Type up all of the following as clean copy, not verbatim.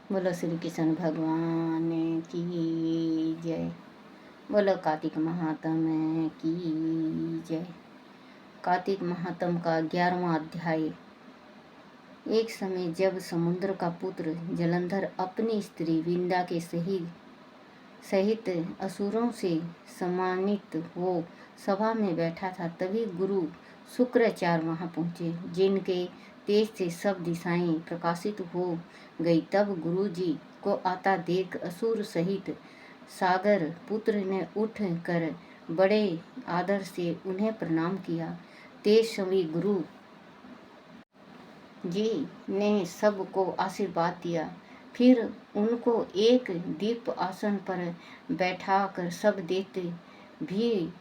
बोलो श्री कृष्ण भगवान की जय। बोलो कार्तिक महात्म की जय। कार्तिक महात्म का 11वां अध्याय। एक समय जब समुद्र का पुत्र जलंधर अपनी स्त्री विंदा के सहित असुरों से सम्मानित हो सभा में बैठा था, तभी गुरु शुक्राचार्य वहां पहुंचे, जिनके तेज से सब दिशाएं प्रकाशित हो गई। तब गुरुजी को आता देख असुर सहित सागर पुत्र ने उठ कर बड़े आदर से उन्हें प्रणाम किया। तेज समय गुरु जी ने सबको आशीर्वाद दिया, फिर उनको एक दीप आसन पर बैठाकर सब देते भी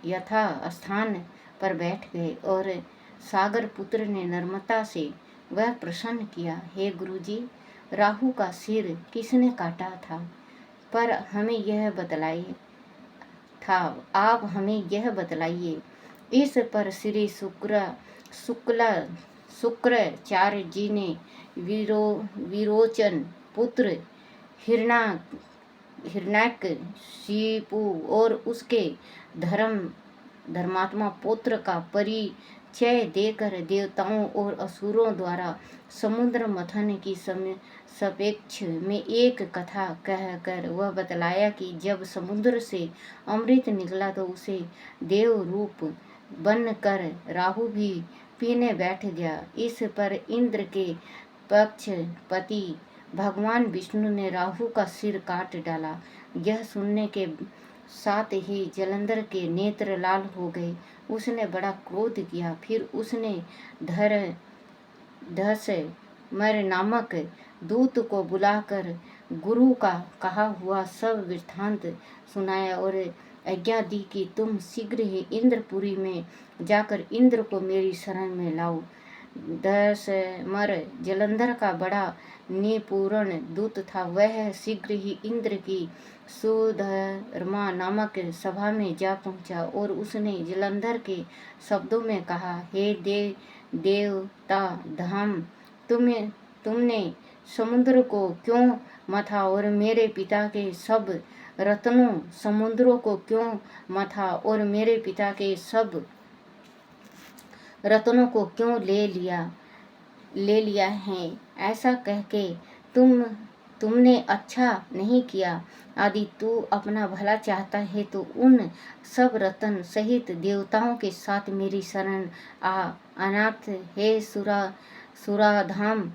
यथा स्थान पर बैठ गए और सागर पुत्र ने नम्रता से वह प्रश्न किया, हे गुरुजी, राहु का सिर किसने काटा था? पर हमें यह बतलाइए था आप हमें यह बतलाइए। इस पर श्री शुक्राचार्य जी ने विरोचन पुत्र हिरण्यकशिपु और उसके धर्मात्मा पुत्र का परिचय देकर देवताओं और असुरों द्वारा समुद्र मंथन की सापेक्ष में एक कथा कहकर वह बतलाया कि जब समुद्र से अमृत निकला तो उसे देव रूप बनकर राहु भी पीने बैठ गया। इस पर इंद्र के पक्षपति भगवान विष्णु ने राहु का सिर काट डाला। यह सुनने के साथ ही जलंधर के नेत्र लाल हो गए। उसने बड़ा क्रोध किया। फिर उसने धसमर नामक दूत को बुलाकर गुरु का कहा हुआ सब वृत्तांत सुनाया और आज्ञा दी कि तुम शीघ्र ही इंद्रपुरी में जाकर इंद्र को मेरी शरण में लाओ। धसमर जलंधर का बड़ा निपुण दूत था। वह शीघ्र ही इंद्र की सुधर्मा नामक सभा में जा पहुंचा और उसने जलंधर के शब्दों में कहा, हे देवता धाम, तुमने समुद्र को क्यों मथा और मेरे पिता के सब रत्नों समुद्रों को क्यों मथा और मेरे पिता के सब रत्नों को क्यों ले लिया है? ऐसा कह के तुमने अच्छा नहीं किया। यदि तू अपना भला चाहता है तो उन सब रत्न सहित देवताओं के साथ मेरी शरण आ। अनाथ हे सुराधाम,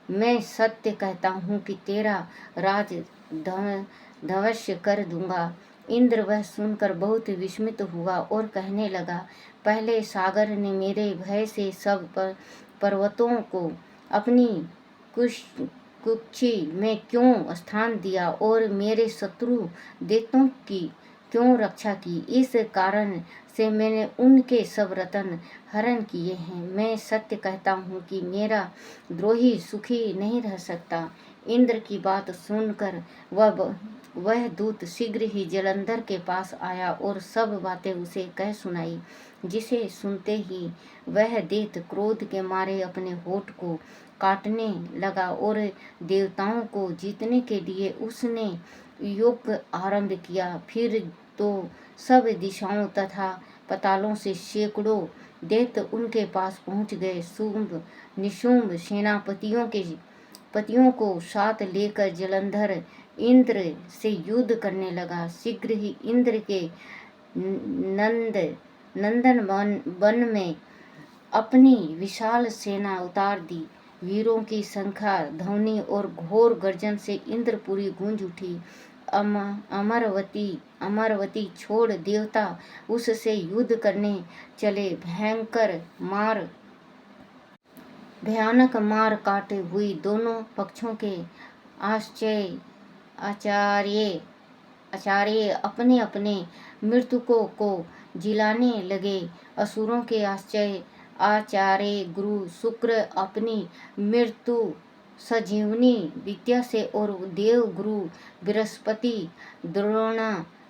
मैं सत्य कहता हूँ कि तेरा राज ध्वंस कर दूंगा। इंद्र वह सुनकर बहुत विस्मित हुआ और कहने लगा, पहले सागर ने मेरे भय से सब पर्वतों को अपनी कुक्षी में क्यों स्थान दिया और मेरे शत्रु दैत्यों की क्यों रक्षा की? इस कारण से मैंने उनके सब रत्न हरण किए हैं। मैं सत्य कहता हूँ कि मेरा द्रोही सुखी नहीं रह सकता। इंद्र की बात सुनकर वह दूत शीघ्र ही जलंधर के पास आया और सब बातें उसे कह सुनाई, जिसे सुनते ही वह दैत्य क्रोध के मारे अपने होठ को काटने लगा और देवताओं को जीतने के लिए उसने युद्ध आरंभ किया। फिर तो सब दिशाओं तथा पतालों से सैकड़ों दैत्य उनके पास पहुंच गए। शुंभ निशुंभ पतियों को साथ लेकर जलंधर इंद्र से युद्ध करने लगा। शीघ्र ही इंद्र के नंदन वन में अपनी विशाल सेना उतार दी। वीरों की संख्या ध्वनि और घोर गर्जन से इंद्रपुरी गूंज उठी। अमरवती छोड़ देवता उससे युद्ध करने चले। भयानक मार काट हुई दोनों पक्षों के आचार्य अपने अपने मृतकों को जिलाने लगे। असुरों के आचार्य गुरु शुक्र अपनी मृत्यु संजीवनी विद्या से और देव गुरु बृहस्पति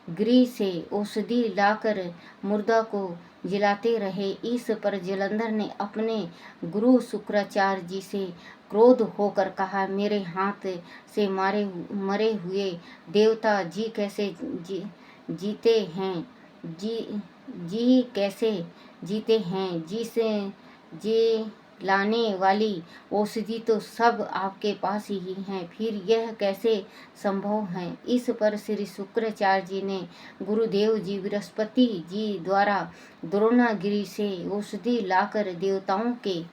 गिरी से औषधि लाकर मुर्दा को जिलाते रहे। इस पर जलंधर ने अपने गुरु शुक्राचार्य जी से क्रोध होकर कहा, मेरे हाथ से मरे हुए देवता जी कैसे जीते हैं, जी कैसे जीते हैं, जी से जी लाने वाली औषधि तो सब आपके पास ही हैं, फिर यह कैसे संभव है। इस पर श्री शुक्राचार्य जी ने गुरुदेव जी बृहस्पति जी द्वारा द्रोणागिरी से औषधि लाकर देवताओं के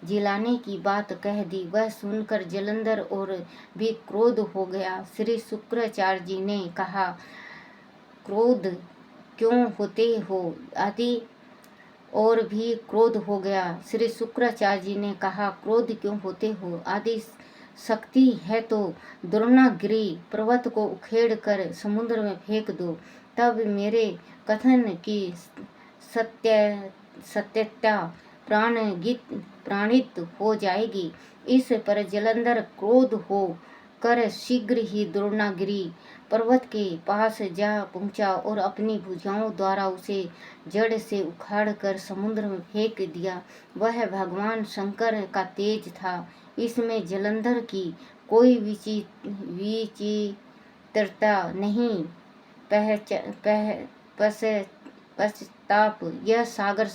जिलाने की बात कह दी। वह सुनकर जलंधर और भी क्रोध हो गया। श्री शुक्राचार्य जी ने कहा, क्रोध क्यों होते हो आदि और भी क्रोध हो गया। श्री शुक्राचार्य जी ने कहा, क्रोध क्यों होते हो, आदि शक्ति है तो द्रोणागिरी पर्वत को उखेड़ कर समुद्र में फेंक दो, तब मेरे कथन की सत्यता प्राणित हो जाएगी। इस पर जलंधर क्रोध हो कर शीघ्र ही द्रोणागिरी पर्वत के पास जा पहुंचा और अपनी भुजाओं द्वारा उसे जड़ से उखाड़ कर समुद्र में फेंक दिया। वह भगवान शंकर का तेज था। इसमें जलंधर की कोई विचित्रता नहीं। पश्चाताप यह सागर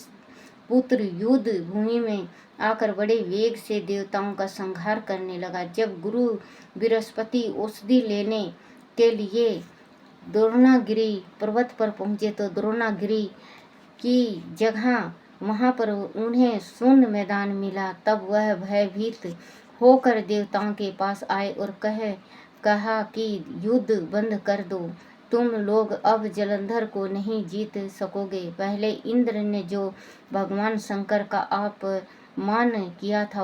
पुत्र युद्ध भूमि में आकर बड़े वेग से देवताओं का संहार करने लगा। जब गुरु बृहस्पति औषधि लेने के लिए द्रोणागिरी पर्वत पर पहुंचे तो द्रोणागिरी की जगह वहां पर उन्हें शून्य मैदान मिला। तब वह भयभीत होकर देवताओं के पास आए और कहा कि युद्ध बंद कर दो, तुम लोग अब जलंधर को नहीं जीत सकोगे। पहले इंद्र ने जो भगवान शंकर का अपमान किया था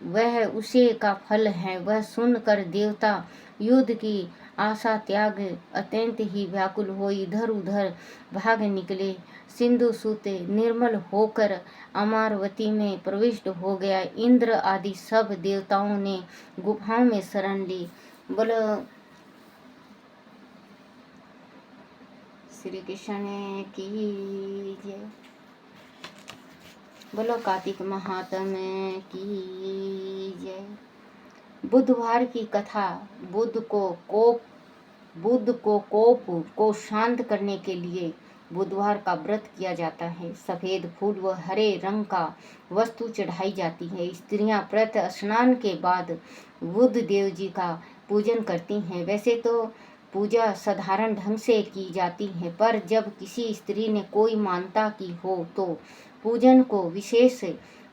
वह उसे का फल है। वह सुनकर देवता युद्ध की आशा त्याग अत्यंत ही व्याकुल हो इधर उधर भाग निकले। सिंधु सूत निर्मल होकर अमरावती में प्रविष्ट हो गया। इंद्र आदि सब देवताओं ने गुफाओं में शरण ली। बोलो श्री कृष्ण की जय। बोलो कार्तिक महात्म्य की जय। बुधवार की कथा। बुध को कोप को शांत करने के लिए बुधवार का व्रत किया जाता है। सफेद फूल व हरे रंग का वस्तु चढ़ाई जाती है। स्त्रियां प्रातः स्नान के बाद बुध देव जी का पूजन करती हैं। वैसे तो पूजा साधारण ढंग से की जाती है, पर जब किसी स्त्री ने कोई मानता की हो तो पूजन को विशेष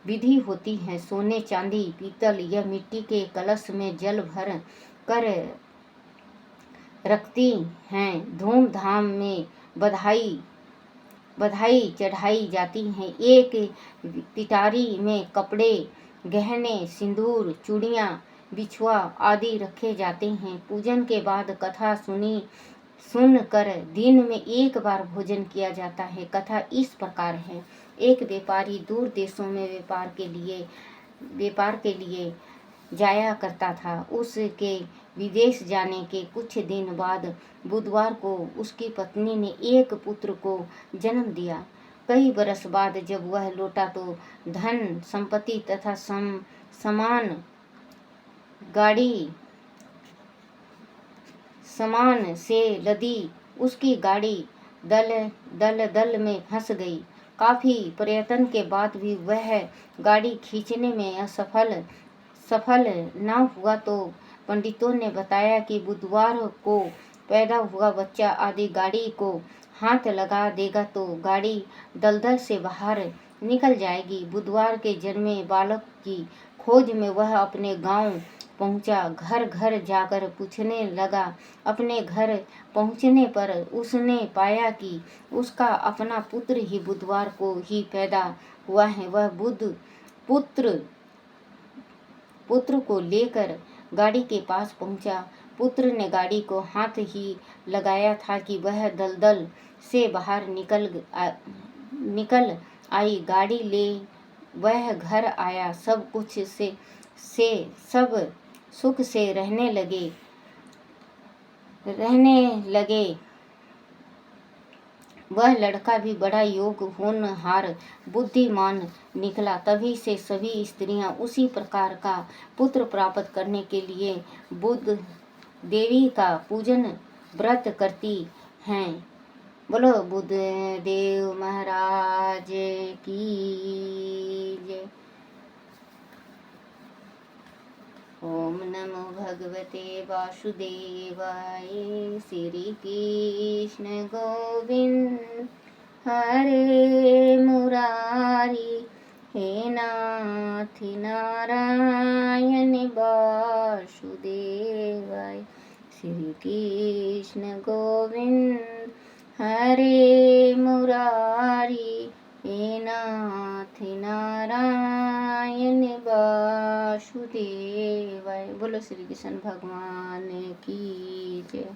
विधि होती है। सोने, चांदी, पीतल या मिट्टी के कलश में जल भर कर रखती हैं। धूमधाम में बधाई चढ़ाई जाती हैं। एक पिटारी में कपड़े, गहने, सिंदूर, चूड़ियाँ, बिछुआ आदि रखे जाते हैं। पूजन के बाद कथा सुनकर दिन में एक बार भोजन किया जाता है। कथा इस प्रकार है। एक व्यापारी दूर देशों में व्यापार के लिए जाया करता था। उसके विदेश जाने के कुछ दिन बाद बुधवार को उसकी पत्नी ने एक पुत्र को जन्म दिया। कई बरस बाद जब वह लौटा तो धन संपत्ति तथा सामान से लदी उसकी गाड़ी दल में फंस गई। काफी प्रयत्न के बाद भी वह गाड़ी खींचने में सफल न हुआ तो पंडितों ने बताया कि बुधवार को पैदा हुआ बच्चा आदि गाड़ी को हाथ लगा देगा तो गाड़ी दलदल से बाहर निकल जाएगी। बुधवार के जन्मे बालक की खोज में वह अपने गांव पहुंचा। घर घर जाकर पूछने लगा। अपने घर पहुंचने पर उसने पाया कि उसका अपना पुत्र ही बुधवार को ही पैदा हुआ है। वह पुत्र को लेकर गाड़ी के पास पहुंचा। पुत्र ने गाड़ी को हाथ ही लगाया था कि वह दलदल से बाहर निकल आई। गाड़ी ले वह घर आया। सब सुख से रहने लगे। वह लड़का भी बड़ा योग्य होनहार बुद्धिमान निकला। तभी से सभी स्त्रियां उसी प्रकार का पुत्र प्राप्त करने के लिए बुद्ध देवी का पूजन व्रत करती हैं। बोलो बुद्ध देव महाराज की जय। ओम नमो भगवते वासुदेवाय। श्री कृष्ण गोविंद हरे मुरारी, हे नाथ नारायण वासुदेवाय। श्री कृष्ण गोविंद हरे मुरारी, हे नाथ नारायण वासुदेवाय। बोलो श्री कृष्ण भगवान की जय।